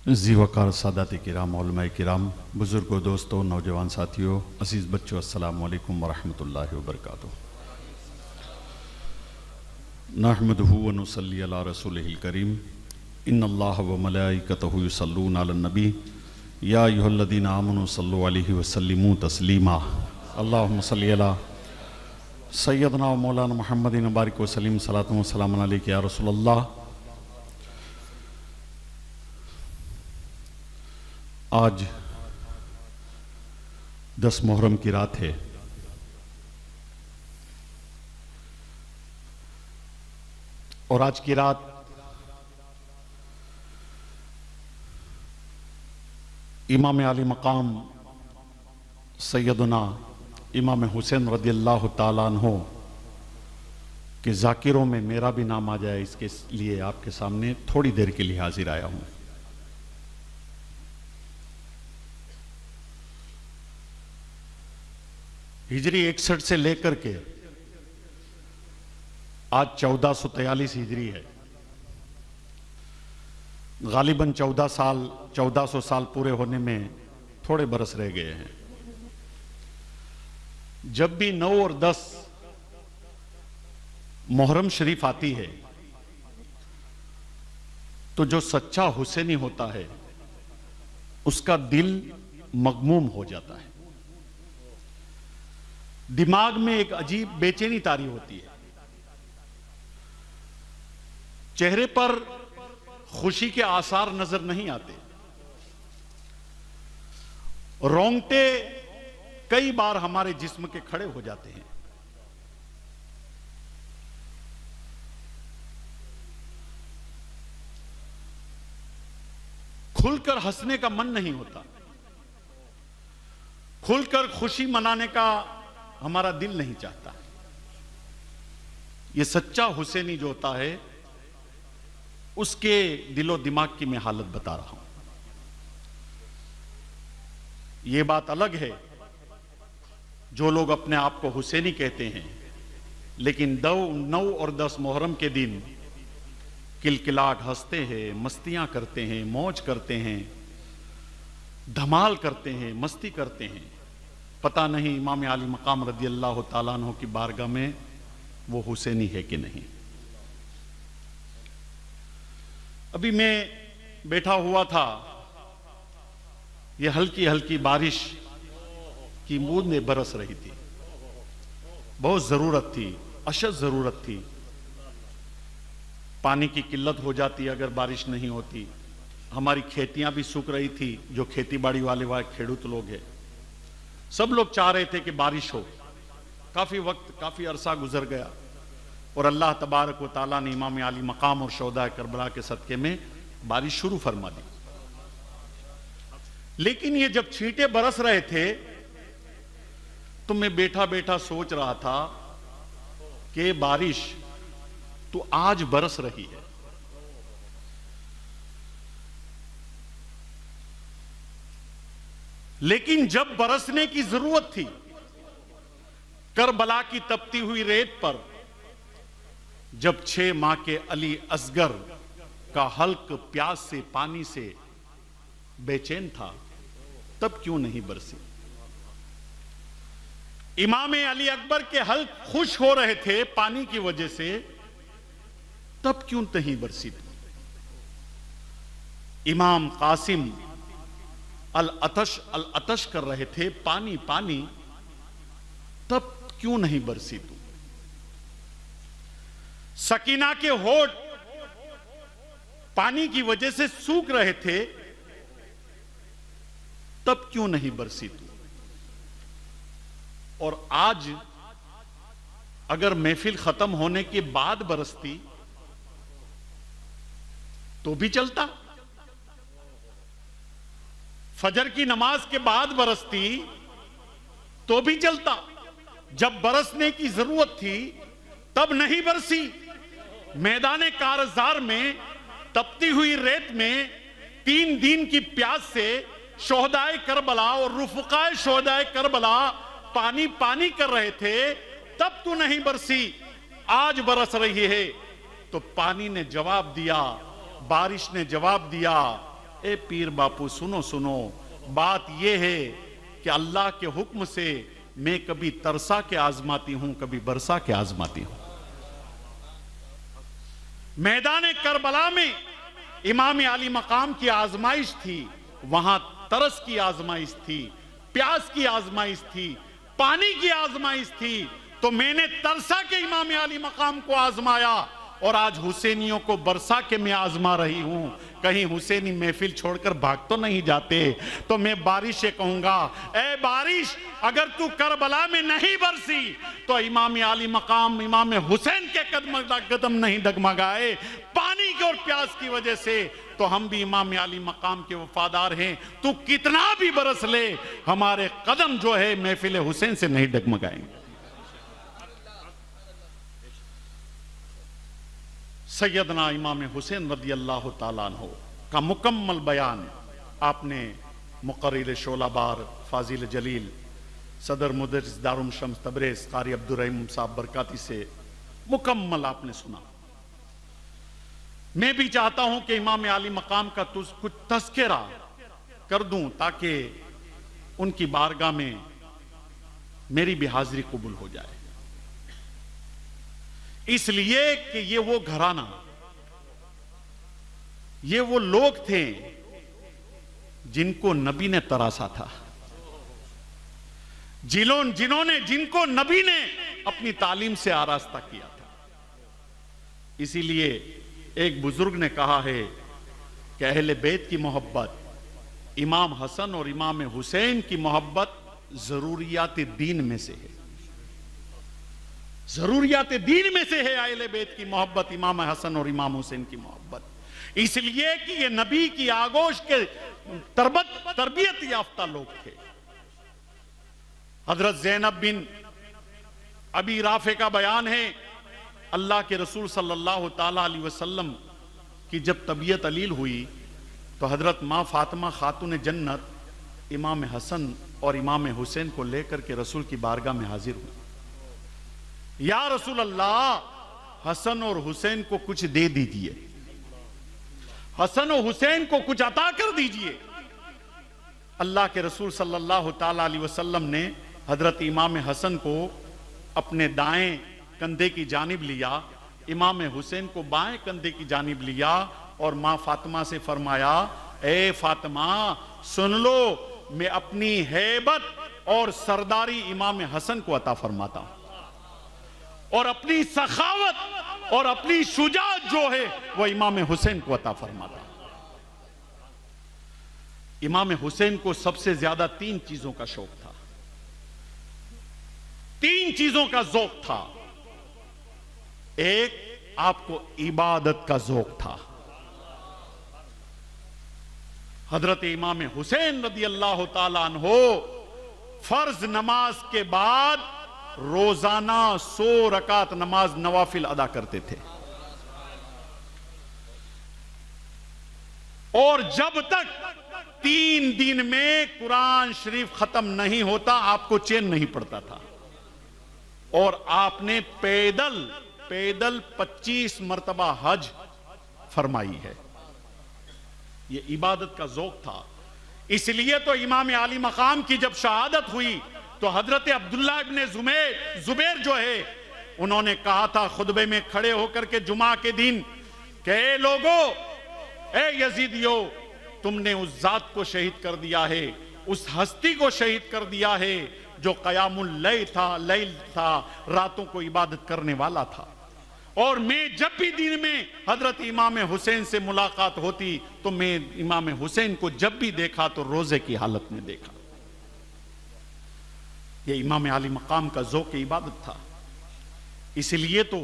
जी वक़ार सादात किराम, उलमाए किराम, बुज़ुर्गों, दोस्तों, नौजवान साथियों, अज़ीज़ बच्चों, अस्सलामु अलैकुम वरहमतुल्लाहि वबरकातुहू। नहमदुहु व नुसल्ली अला रसूलिहिल करीम। इन्नल्लाह व मलाइकतहु युसल्लूना अलन नबी या अय्युहल्लज़ीना आमनू सल्लु अलैहि व सल्लिमू तस्लीमा। अल्लाहुम्मा सल्लि अला सय्यदना व मौलाना मुहम्मदिन व बारिक व सल्लिम सलातु व सलामुन अलैका या रसूलल्लाह। आज 10 मुहर्रम की रात है। और आज की रात इमाम आली मकाम सैयदना इमाम हुसैन रदियल्लाहु ताला अन्हो के जाकिरों में मेरा भी नाम आ जाए, इसके लिए आपके सामने थोड़ी देर के लिए हाजिर आया हूं। हिजरी 61 से लेकर के आज 1443 हिजरी है। गालिबन 1400 साल पूरे होने में थोड़े बरस रह गए हैं। जब भी 9 और 10 मुहर्रम शरीफ आती है तो जो सच्चा हुसैनी होता है उसका दिल मगमूम हो जाता है, दिमाग में एक अजीब बेचैनी तारी होती है, चेहरे पर खुशी के आसार नजर नहीं आते, रोंगटे कई बार हमारे जिस्म के खड़े हो जाते हैं। खुलकर हंसने का मन नहीं होता, खुलकर खुशी मनाने का हमारा दिल नहीं चाहता। यह सच्चा हुसैनी जो होता है उसके दिलो दिमाग की मैं हालत बता रहा हूं। यह बात अलग है जो लोग अपने आप को हुसैनी कहते हैं, लेकिन 9 और 10 मुहर्रम के दिन किलकिलाट हंसते हैं, मस्तियां करते हैं, मौज करते हैं, धमाल करते हैं, मस्ती करते हैं। पता नहीं इमाम आली मकाम रदियल्लाहु ताला अन्हु की बारगाह में वो हुसैनी है कि नहीं। अभी मैं बैठा हुआ था, ये हल्की हल्की बारिश की बूंदें बरस रही थी। बहुत जरूरत थी, अशद जरूरत थी। पानी की किल्लत हो जाती अगर बारिश नहीं होती। हमारी खेतियां भी सूख रही थी, जो खेती बाड़ी वाले खेडूत लोग हैं, सब लोग चाह रहे थे कि बारिश हो। काफी वक्त, काफी अरसा गुजर गया और अल्लाह तबारक व ताला ने इमाम आली मकाम और शोहदा करबला के सदके में बारिश शुरू फरमा दी। लेकिन ये जब छींटे बरस रहे थे तो मैं बैठा बैठा सोच रहा था कि बारिश तो आज बरस रही है, लेकिन जब बरसने की जरूरत थी, करबला की तपती हुई रेत पर जब 6 माह के अली असगर का हल्क प्यास से, पानी से बेचैन था, तब क्यों नहीं बरसी। इमाम अली अकबर के हल्क खुश हो रहे थे पानी की वजह से, तब क्यों नहीं बरसी थी। इमाम कासिम अल अतश कर रहे थे, पानी पानी, तब क्यों नहीं बरसी तू। सकीना के होठ पानी की वजह से सूख रहे थे, तब क्यों नहीं बरसी तू। और आज अगर महफिल खत्म होने के बाद बरसती तो भी चलता, फजर की नमाज के बाद बरसती तो भी चलता। जब बरसने की जरूरत थी तब नहीं बरसी। मैदान कारजार में तपती हुई रेत में 3 दिन की प्यास से शोहदाए करबला और रुफकाए शोहदाए करबला पानी पानी कर रहे थे, तब तू नहीं बरसी। आज बरस रही है तो पानी ने जवाब दिया, बारिश ने जवाब दिया ए पीर बापू सुनो सुनो, बात यह है कि अल्लाह के हुक्म से मैं कभी तरसा के आजमाती हूं, कभी बरसा के आजमाती हूं। मैदान करबला में इमाम अली मकाम की आजमाइश थी, वहां तरस की आजमाइश थी, प्यास की आजमाइश थी, पानी की आजमाइश थी। तो मैंने तरसा के इमाम अली मकाम को आजमाया और आज हुसैनियों को बरसा के मैं आजमा रही हूं। कहीं हुसैनी महफिल छोड़कर भाग तो नहीं जाते। तो मैं बारिश से कहूंगा, ए बारिश अगर तू करबला में नहीं बरसी तो इमाम अली मकाम इमाम हुसैन के कदम नहीं डगमगाए पानी की और प्यास की वजह से। तो हम भी इमाम अली मकाम के वफादार हैं। तू कितना भी बरस ले, हमारे कदम जो है महफिल हुसैन से नहीं डगमगाएंगे। सैयदना इमाम हुसैन रदी अल्लाह ताला अन्हु का मुकम्मल बयान आपने मुक़र्रिर शोलाबार फाजिल जलील सदर मुदर्रिस दारुल शम्स तबरेज़ कारी अब्दुर्रहीम साहब बरकाती से मुकम्मल आपने सुना। मैं भी चाहता हूं कि इमाम अली मकाम का कुछ तज़किरा कर दूं ताकि उनकी बारगाह में मेरी भी हाजिरी कबूल हो जाए। इसलिए कि ये वो घराना, ये वो लोग थे जिनको नबी ने तरासा था, जिनको नबी ने अपनी तालीम से आरास्ता किया था। इसीलिए एक बुजुर्ग ने कहा है कि अहले बैत की मोहब्बत, इमाम हसन और इमाम हुसैन की मोहब्बत जरूरियात दीन में से है। जरूरियात दीन में से है अहले बैत की मोहब्बत, इमाम हसन और इमाम हुसैन की मोहब्बत। इसलिए कि ये नबी की आगोश के तरबियत याफ्ता लोग थे। हजरत ज़ैनब बिन अबी राफे का बयान है, अल्लाह के रसूल सल्लल्लाहु ताला अलैहि वसल्लम की जब तबीयत अलील हुई तो हजरत माँ फातिमा खातून जन्नत इमाम हसन और इमाम हुसैन को लेकर के रसूल की बारगाह में हाजिर हुई। या रसूल अल्लाह, हसन और हुसैन को कुछ दे दीजिए, हसन और हुसैन को कुछ अता कर दीजिए। अल्लाह के रसूल सल्लल्लाहु ताला अलैहि वसल्लम ने हजरत इमाम हसन को अपने दाएं कंधे की जानिब लिया, इमाम हुसैन को बाएं कंधे की जानिब लिया और माँ फातिमा से फरमाया, ए फातिमा सुन लो, मैं अपनी हैबत और सरदारी इमाम हसन को अता फरमाता हूं और अपनी सखावत और अपनी शुजाअत जो है वह इमाम हुसैन को अता फरमाता। इमाम हुसैन को सबसे ज्यादा 3 चीजों का शौक था, 3 चीजों का ज़ौक़ था। एक, आपको इबादत का ज़ौक़ था। हजरत इमाम हुसैन रदी अल्लाह ताला अन्हो फर्ज नमाज के बाद रोजाना 100 रकात नमाज नवाफिल अदा करते थे और जब तक 3 दिन में कुरान शरीफ खत्म नहीं होता आपको चैन नहीं पड़ता था। और आपने पैदल 25 मरतबा हज फरमाई है। यह इबादत का ज़ौक़ था। इसलिए तो इमाम अली मकाम की जब शहादत हुई तो हजरत अब्दुल्ला इब्ने जुबैर जो है उन्होंने कहा था खुतबे में खड़े होकर के जुमा के दिन कि ए लोगो, ए यजीदियो, तुमने उस जात को शहीद कर दिया है, उस हस्ती को शहीद कर दिया है जो क़यामुल लैल था, रातों को इबादत करने वाला था। और मैं जब भी दिन में हजरत इमाम हुसैन से मुलाकात होती तो मैं इमाम हुसैन को जब भी देखा तो रोजे की हालत में देखा। यह इमाम अली मकाम का ज़ौक़ इबादत था। इसलिए तो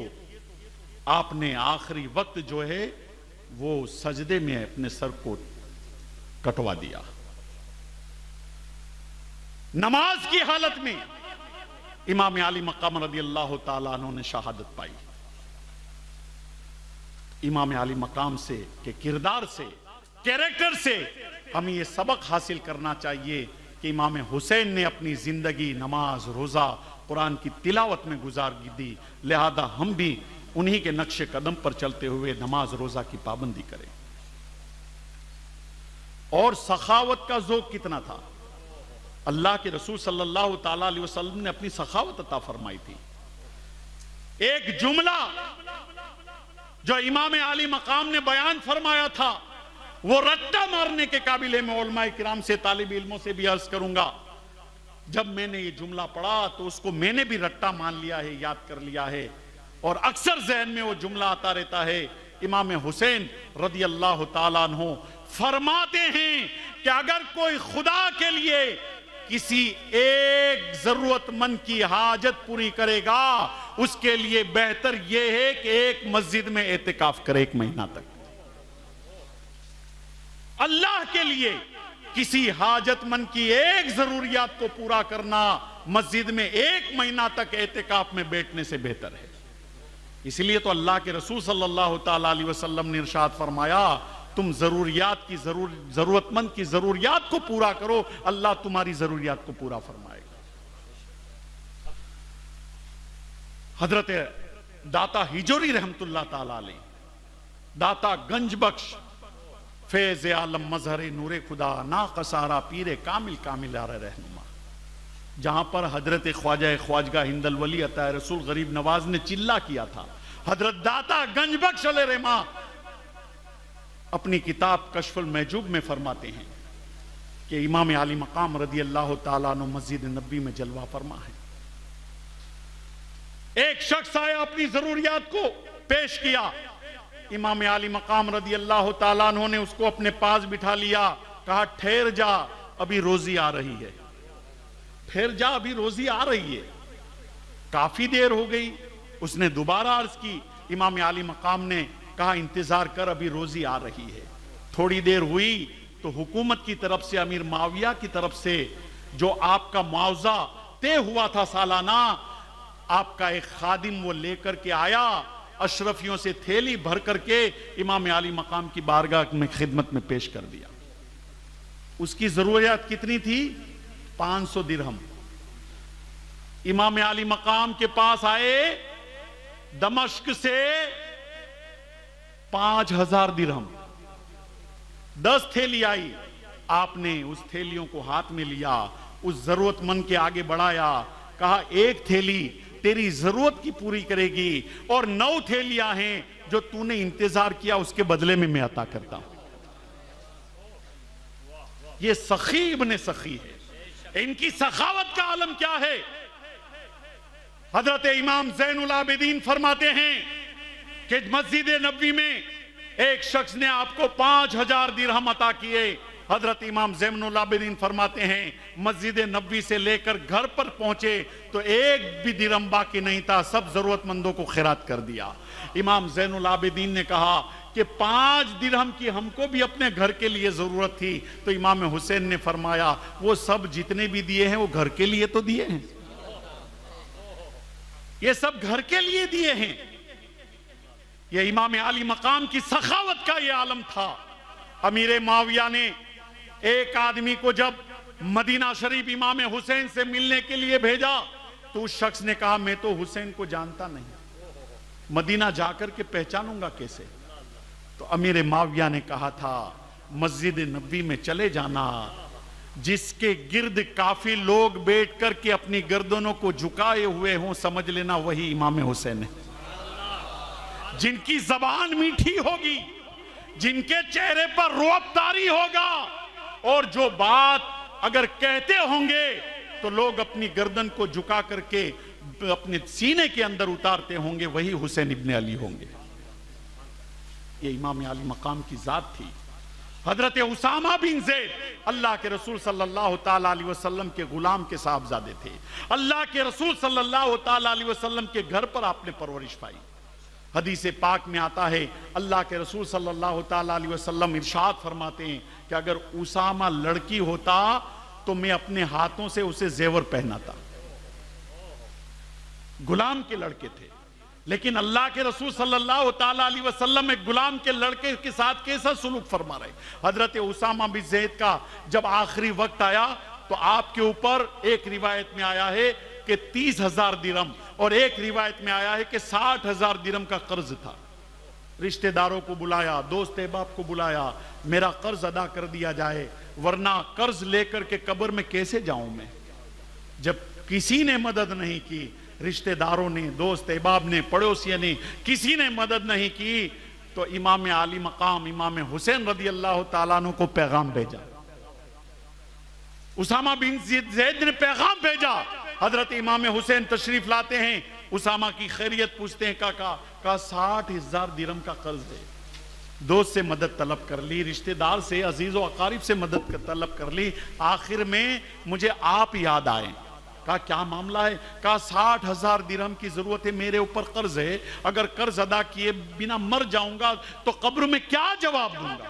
आपने आखिरी वक्त जो है वो सजदे में अपने सर को कटवा दिया। नमाज की हालत में इमाम अली मकाम रज़ी अल्लाह ताला अन्हु ने शहादत पाई। इमाम अली मकाम से के किरदार से, कैरेक्टर से हमें यह सबक हासिल करना चाहिए कि इमाम हुसैन ने अपनी जिंदगी नमाज, रोजा, कुरान की तिलावत में गुजार दी। लिहाजा हम भी उन्हीं के नक्शे कदम पर चलते हुए नमाज रोजा की पाबंदी करें। और सखावत का ज़ौक़ कितना था। अल्लाह के रसूल सल्लल्लाहु ताला अलैहि वसल्लम ने अपनी सखावत अता फरमाई थी। एक जुमला जो इमाम आली मकाम ने बयान फरमाया था, वो रट्टा मारने के काबिल है। मैं उलमाए किराम से, तालिब इल्मों से भी अर्ज करूंगा, जब मैंने ये जुमला पढ़ा तो उसको मैंने भी रट्टा मान लिया है, याद कर लिया है, और अक्सर जहन में वो जुमला आता रहता है। इमाम हुसैन रदी अल्लाह ताला अन्हु फरमाते हैं कि अगर कोई खुदा के लिए किसी एक जरूरतमंद की हाजत पूरी करेगा, उसके लिए बेहतर यह है कि एक मस्जिद में एतिकाफ करे 1 महीना तक। अल्लाह के लिए किसी हाजतमंद की एक जरूरियात को पूरा करना मस्जिद में 1 महीना तक एतिकाफ में बैठने से बेहतर है। इसलिए तो अल्लाह के रसूल सल्लल्लाहु ताला अलैहि वसल्लम ने इरशाद फरमाया, तुम जरूरतमंद की जरूरियात को पूरा करो, अल्लाह तुम्हारी जरूरियात को पूरा फरमाएगा। हजरत दाता हिजोरी रहमतुल्लाह ताला अलैह, दाता गंज बख्श, फैज़ आलम मजहर नूरे खुदा, ना कसारा पीरे कामिल कामिल रहनुमा, जहां पर हजरत ख्वाजा हिंदल वली अता रसूल गरीब नवाज ने चिल्ला किया था, हजरत दाता गंज बख्श रहमा अपनी किताब कश्फुल महजूब में फरमाते हैं कि इमाम आली मकाम रदी अल्लाह ताला अन्हु मस्जिद नबी में जलवा फरमा है। एक शख्स आया, अपनी जरूरियात को पेश किया, इमाम आली मकाम रदी अल्लाह ताला अन्हु ने उसको अपने पास बिठा लिया, कहा ठहर जा, अभी रोजी आ रही है, ठहर जा, अभी रोजी आ रही है। काफी देर हो गई, उसने दोबारा अर्ज की, इमाम आली मकाम ने कहा इंतजार कर, अभी रोजी आ रही है। थोड़ी देर हुई तो हुकूमत की तरफ से, अमीर माविया की तरफ से जो आपका मुआवजा तय हुआ था सालाना, आपका एक खादिम वो लेकर के आया, अशरफियों से थैली भर करके इमाम आली मकाम की बारगाह में खिदमत में पेश कर दिया। उसकी जरूरियात कितनी थी? 500 दिरहम। इमाम आली मकाम के पास आए दमश्क से 5000 दिरहम, 10 थैली आई। आपने उस थैलियों को हाथ में लिया, उस जरूरतमंद के आगे बढ़ाया, कहा एक थैली तेरी जरूरत की पूरी करेगी और 9 थैलियां हैं जो तूने इंतजार किया, उसके बदले में मैं अता करता हूं। ये सखी इब्ने सखी है। इनकी सखावत का आलम क्या है? हजरत इमाम ज़ैनुल आबिदीन फरमाते हैं कि मस्जिद नबवी में एक शख्स ने आपको 5000 दिरहम अता किए। हजरत इमाम ज़ैनुल आबिदीन फरमाते हैं मस्जिद नबवी से लेकर घर पर पहुंचे तो एक भी दिरहम बाकी नहीं था, सब जरूरतमंदों को खैरात कर दिया। इमाम ज़ैनुल आबिदीन ने कहा कि 5 दिरहम की हमको भी अपने घर के लिए जरूरत थी, तो इमाम हुसैन ने फरमाया वो सब जितने भी दिए हैं वो घर के लिए तो दिए हैं, ये सब घर के लिए दिए हैं। ये इमाम आली मकाम की सखावत का ये आलम था। अमीर माविया ने एक आदमी को जब मदीना शरीफ इमाम हुसैन से मिलने के लिए भेजा तो उस शख्स ने कहा मैं तो हुसैन को जानता नहीं, मदीना जाकर के पहचानूंगा कैसे? तो अमीर माविया ने कहा था मस्जिद नबवी में चले जाना, जिसके गिर्द काफी लोग बैठ कर के अपनी गर्दनों को झुकाए हुए हों, समझ लेना वही इमाम हुसैन है। जिनकी जबान मीठी होगी, जिनके चेहरे पर रोब तारी होगा, और जो बात अगर कहते होंगे तो लोग अपनी गर्दन को झुका करके अपने सीने के अंदर उतारते होंगे, वही हुसैन इब्ने अली होंगे। ये इमाम आली मकाम की जात थी। हजरत उसामा बिन ज़ैद अल्लाह के रसूल सल्लल्लाहु ताला अलैहि वसल्लम के गुलाम के साहबजादे थे। अल्लाह के रसूल सल्लल्लाहु ताला अलैहि वसल्लम के घर पर आपने परवरिश पाई। हदीस पाक में आता है अल्लाह के रसूल सल्लल्लाहु ताला अलैहि वसल्लम इरशाद फरमाते हैं कि अगर उसामा लड़की होता तो मैं अपने हाथों से उसे जेवर पहनाता। गुलाम के लड़के थे, लेकिन अल्लाह के रसूल सल्लल्लाहु ताला अलैहि वसल्लम एक गुलाम के लड़के के साथ कैसा सुलूक फरमा रहे। हजरत उसामा बिन ज़ैद का जब आखिरी वक्त आया तो आपके ऊपर एक रिवायत में आया है कि 30,000 दिरहम और एक रिवायत में आया है कि 60,000 दिरहम का कर्ज था। रिश्तेदारों को बुलाया, दोस्त अहबाब को बुलाया, मेरा कर्ज अदा कर दिया जाए, वरना कर्ज लेकर के कब्र में कैसे जाऊं मैं। जब किसी ने मदद नहीं की, रिश्तेदारों ने, दोस्त अहबाब ने, पड़ोसियों ने, किसी ने मदद नहीं की, तो इमाम आली मकाम इमाम हुसैन रदी अल्लाह ताला अन्हु को पैगाम भेजा। उसामा बिन ज़ैद ने पैगाम भेजा। हजरत इमाम हुसैन तशरीफ लाते हैं, उसामा की खैरियत पूछते हैं। का 60,000 दिरहम का कर्ज है। दोस्त से मदद तलब कर ली, रिश्तेदार से, अजीज़ व अकारिब से मदद तलब कर ली, आखिर में मुझे आप याद आए। कहा क्या मामला है? कहा 60,000 दिरहम की जरूरत है, मेरे ऊपर कर्ज है, अगर कर्ज अदा किए बिना मर जाऊंगा तो कब्र में क्या जवाब दूंगा,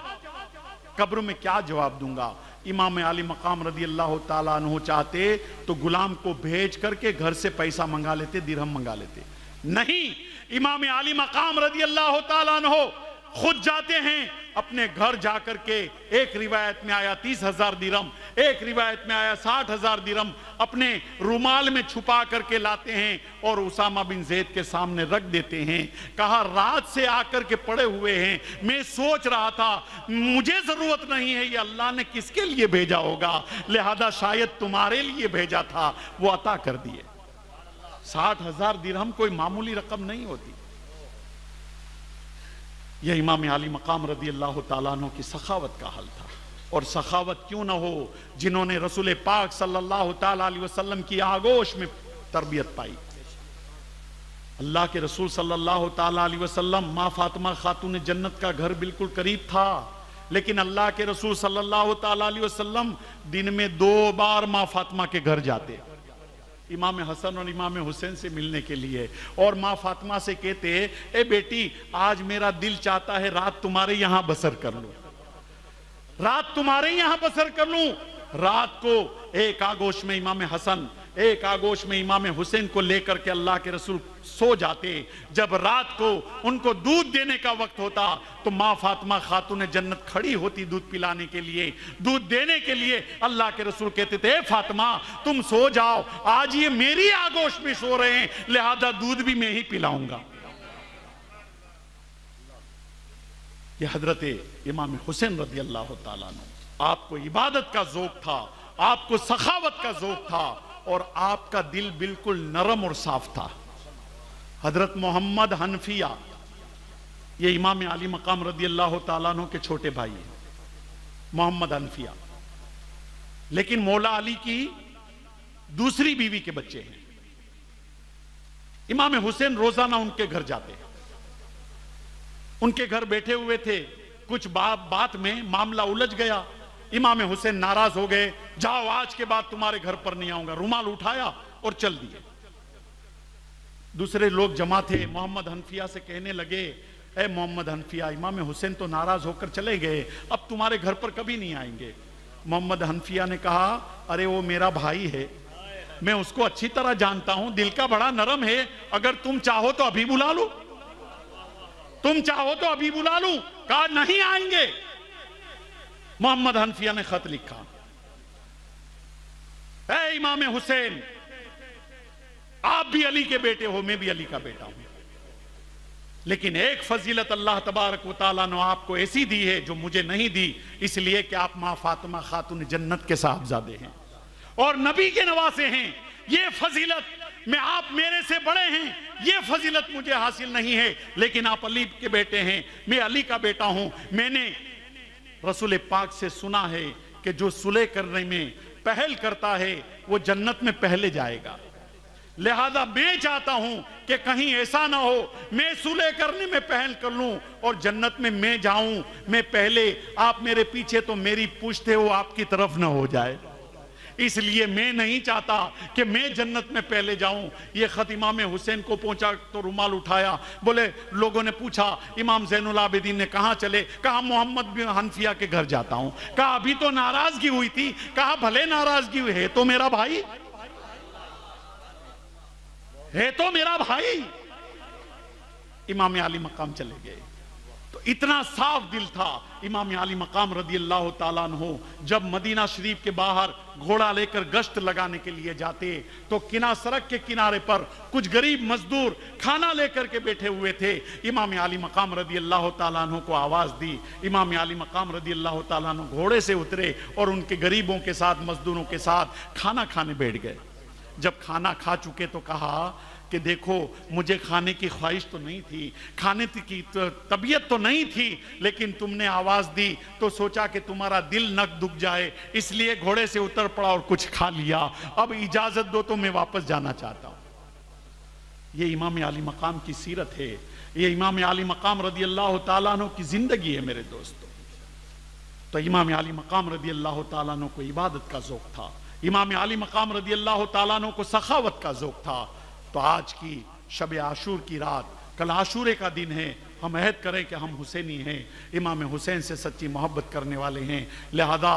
कब्र में क्या जवाब दूंगा। इमाम आली मकाम रदी अल्लाह ताला अन्हु चाहते तो गुलाम को भेज करके घर से पैसा मंगा लेते, दिरहम मंगा लेते। नहीं, इमाम आली मकाम रदी अल्लाह ताला अन्हु खुद जाते हैं अपने घर जाकर के। एक रिवायत में आया 30,000 दिरहम, एक रिवायत में आया 60,000 दिरहम अपने रुमाल में छुपा करके लाते हैं और उसामा बिन ज़ैद के सामने रख देते हैं। कहा रात से आकर के पड़े हुए हैं, मैं सोच रहा था मुझे जरूरत नहीं है, ये अल्लाह ने किसके लिए भेजा होगा, लिहाजा शायद तुम्हारे लिए भेजा था, वो अता कर दिए। 60,000 दिरहम कोई मामूली रकम नहीं होती। यह इमाम आली मकाम रदी अल्लाह ताला अन्हु की सखावत का हल था। और सखावत क्यों ना हो, जिन्होंने रसूल पाक सल्लल्लाहु ताला अलैहि वसल्लम की आगोश में तरबियत पाई। अल्लाह के रसूल सल्लल्लाहु ताला अलैहि वसल्लम, माँ फातिमा खातून जन्नत का घर बिल्कुल करीब था, लेकिन अल्लाह के रसूल सल्लल्लाहु ताला अलैहि वसल्लम दिन में 2 बार माँ फातिमा के घर जाते, इमाम हसन और इमाम हुसैन से मिलने के लिए। और माँ फातिमा से कहते, ए बेटी आज मेरा दिल चाहता है रात तुम्हारे यहां बसर कर लूं, रात तुम्हारे यहां बसर कर लूं। रात को एक आगोश में इमाम हसन, एक आगोश में इमाम हुसैन को लेकर के अल्लाह के रसूल सो जाते। जब रात को उनको दूध देने का वक्त होता तो माँ फातिमा खातून जन्नत खड़ी होती दूध पिलाने के लिए, दूध देने के लिए। अल्लाह के रसूल कहते थे फातिमा तुम सो जाओ, आज ये मेरी आगोश में सो रहे हैं, लिहाजा दूध भी मैं ही पिलाऊंगा। ये हजरत इमाम हुसैन रज़ी अल्लाह ताला अन्हु, आपको इबादत का ज़ौक़ था, आपको सखावत का ज़ौक़ था और आपका दिल बिल्कुल नरम और साफ था। हजरत मोहम्मद हनफिया, ये इमाम आली मकाम रदी अल्लाह ताला अन्हु के छोटे भाई हैं, मोहम्मद हनफिया, लेकिन मौला अली की दूसरी बीवी के बच्चे हैं। इमाम हुसैन रोजाना उनके घर जाते हैं, उनके घर बैठे हुए थे, कुछ बात में मामला उलझ गया, इमाम हुसैन नाराज हो गए, जाओ आज के बाद तुम्हारे घर पर नहीं आऊंगा, रुमाल उठाया और चल दिए। दूसरे लोग जमा थे, मोहम्मद हनफिया से कहने लगे, ए मोहम्मद हनफिया, इमाम हुसैन तो नाराज होकर चले गए, अब तुम्हारे घर पर कभी नहीं आएंगे। मोहम्मद हनफिया ने कहा, अरे वो मेरा भाई है, मैं उसको अच्छी तरह जानता हूं, दिल का बड़ा नरम है, अगर तुम चाहो तो अभी बुला लो, तुम चाहो तो अभी बुला लूं। कहा नहीं आएंगे। मोहम्मद हनफिया ने खत लिखा, ऐ इमाम हुसैन, आप भी अली के बेटे हो, मैं भी अली का बेटा हूं, लेकिन एक फजीलत अल्लाह तबारक व तआला ने आपको ऐसी दी है जो मुझे नहीं दी, इसलिए कि आप मां फातिमा खातून जन्नत के साहबजादे हैं और नबी के नवासे हैं। ये फजीलत में आप मेरे से बड़े हैं, ये फजीलत मुझे हासिल नहीं है, लेकिन आप अली के बेटे हैं, मैं अली का बेटा हूं। मैंने रसूल पाक से सुना है कि जो सुलह करने में पहल करता है वो जन्नत में पहले जाएगा, लिहाजा मैं चाहता हूं कि कहीं ऐसा ना हो मैं सुलह करने में पहल कर लूं और जन्नत में मैं जाऊं, मैं पहले, आप मेरे पीछे, तो मेरी पुश्त है वो आपकी तरफ ना हो जाए, इसलिए मैं नहीं चाहता कि मैं जन्नत में पहले जाऊं। ये खत इमाम हुसैन को पहुंचा तो रुमाल उठाया, बोले, लोगों ने पूछा इमाम ज़ैनुल आबिदीन ने कहां चले? कहा मोहम्मद बिन हनफिया के घर जाता हूं। कहा अभी तो नाराजगी हुई थी। कहा भले नाराजगी हुई है तो मेरा भाई है, तो मेरा भाई। इमाम आली मकाम चले गए तो इतना साफ दिल था इमाम आली मकाम रदी अल्लाह ताला अन्हो। जब मदीना शरीफ के बाहर घोड़ा लेकर गश्त लगाने के लिए जाते तो सड़क के किनारे पर कुछ गरीब मजदूर खाना लेकर के बैठे हुए थे। इमाम आली मकाम रदी अल्लाह ताला अन्हो को आवाज दी। इमाम आली मकाम रदी अल्लाह ताला अन्हो घोड़े से उतरे और उनके गरीबों के साथ, मजदूरों के साथ खाना खाने बैठ गए। जब खाना खा चुके तो कहा कि देखो, मुझे खाने की ख्वाहिश तो नहीं थी, खाने की तबीयत तो नहीं थी, लेकिन तुमने आवाज दी तो सोचा कि तुम्हारा दिल न दुख जाए, इसलिए घोड़े से उतर पड़ा और कुछ खा लिया। अब इजाजत दो तो मैं वापस जाना चाहता हूं। ये इमाम आली मकाम की सीरत है, ये इमाम आली मकाम रदी अल्लाह ताला अन्हु की जिंदगी है मेरे दोस्तों। तो इमाम आली मकाम रदी अल्लाह ताला अन्हु को इबादत का ज़ौक़ था, इमाम आली मकाम रदी अल्लाह ताला अन्हु को सखावत का ज़ौक़ था। तो आज की शब आशूर की रात, कल आशूरे का दिन है, हम अहद करें कि हम हुसैनी हैं, इमाम हुसैन से सच्ची मोहब्बत करने वाले हैं। लिहाजा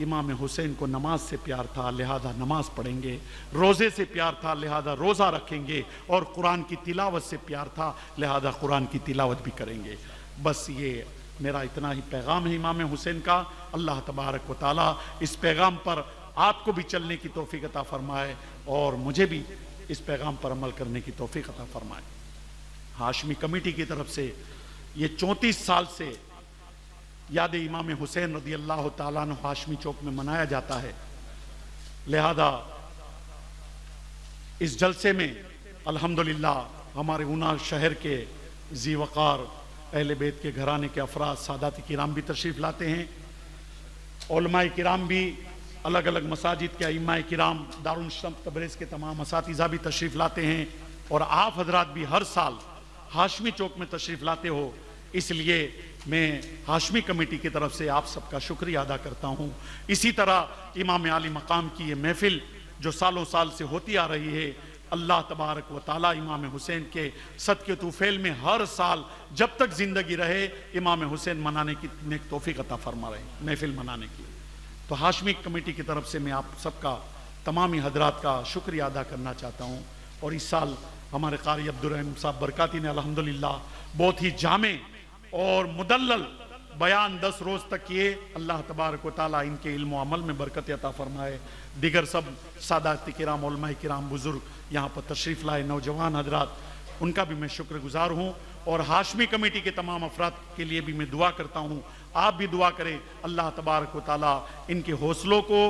इमाम हुसैन को नमाज से प्यार था, लिहाजा नमाज पढ़ेंगे, रोज़े से प्यार था, लिहाजा रोज़ा रखेंगे, और कुरान की तिलावत से प्यार था, लिहाजा कुरान की तिलावत भी करेंगे। बस ये मेरा इतना ही पैगाम है इमाम हुसैन का। अल्लाह तबारक व तआला इस पैगाम पर आपको भी चलने की तौफीक अता फरमाए और मुझे भी इस पैगाम पर अमल करने की तौफीक अता फरमाए। हाशमी कमेटी की तरफ से ये 34 साल से याद इमाम हुसैन रदी अल्लाह ताला अन्हु हाशमी चौक में मनाया जाता है। लिहाजा इस जलसे में अल्हम्दुलिल्लाह हमारे ऊना शहर के जी वक़ार अहले बैत के घराने के अफराद, सादात किराम भी तशरीफ़ लाते हैं। उलमाए किराम भी, अलग अलग मसाजिद के इमाम किराम, दारुल शम्स तबरेज़ के तमाम असातिज़ा भी तशरीफ़ लाते हैं, और आप हजरात भी हर साल हाशमी चौक में तशरीफ़ लाते हो। इसलिए मैं हाशमी कमेटी की तरफ से आप सबका शुक्रिया अदा करता हूँ। इसी तरह इमाम आली मकाम की ये महफ़िल जो सालों साल से होती आ रही है, अल्लाह तबारक व ताला इमाम हुसैन के सदक़े तूफ़ैल में हर साल जब तक ज़िंदगी रहे इमाम हुसैन मनाने की नेक तौफ़ीक़ अता फरमा रहे, महफ़िल मनाने की। तो हाशमी कमेटी की तरफ से मैं आप सबका, तमामी हजरात का शुक्रिया अदा करना चाहता हूँ। और इस साल हमारे कारी अब्दुर्रहीम साहब बरकाती ने अल्हम्दुलिल्लाह बहुत ही जामे और मुदल्लल बयान 10 रोज़ तक किए। अल्लाह तबारक व तआला इनके इल्म व अमल में बरकत अता फरमाए। दिगर सब सादात किराम, उलमाए किराम, बुज़ुर्ग यहाँ पर तशरीफ़ लाए, नौजवान हजरात, उनका भी मैं शुक्रगुजार हूँ। और हाशमी कमेटी के तमाम अफराद के लिए भी मैं दुआ करता हूँ। आप भी दुआ करें, अल्लाह तबारक व तआला इनके हौसलों को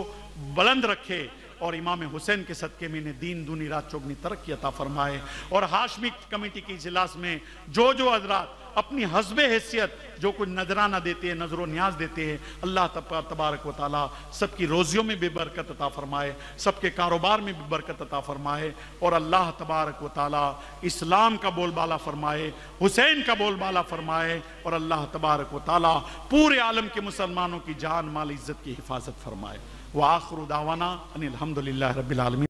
बुलंद रखे और इमाम हुसैन के सदक़े में इन्हें दीन दूनी रात चौगनी तरक्की अता फरमाए। और हाशमी कमेटी के इजलास में जो हजरात अपनी हस्बे हैसियत जो कुछ नजराना देते हैं, नजर न्याज देते हैं, अल्लाह तबारक व तआला सबकी रोज़ियों में भी बरकत अता फरमाए, सबके कारोबार में भी बरकत अता फरमाए, और अल्लाह तबारक व तआला इस्लाम का बोलबाला फरमाए, हुसैन का बोलबाला फरमाए, और अल्लाह तबारक व तआला पूरे आलम के मुसलमानों की जान माल इज़्ज़त की हिफाजत फरमाए। व आखिरु दावाना अनिल हम्दुलिल्लाहि रब्बिल आलमीन।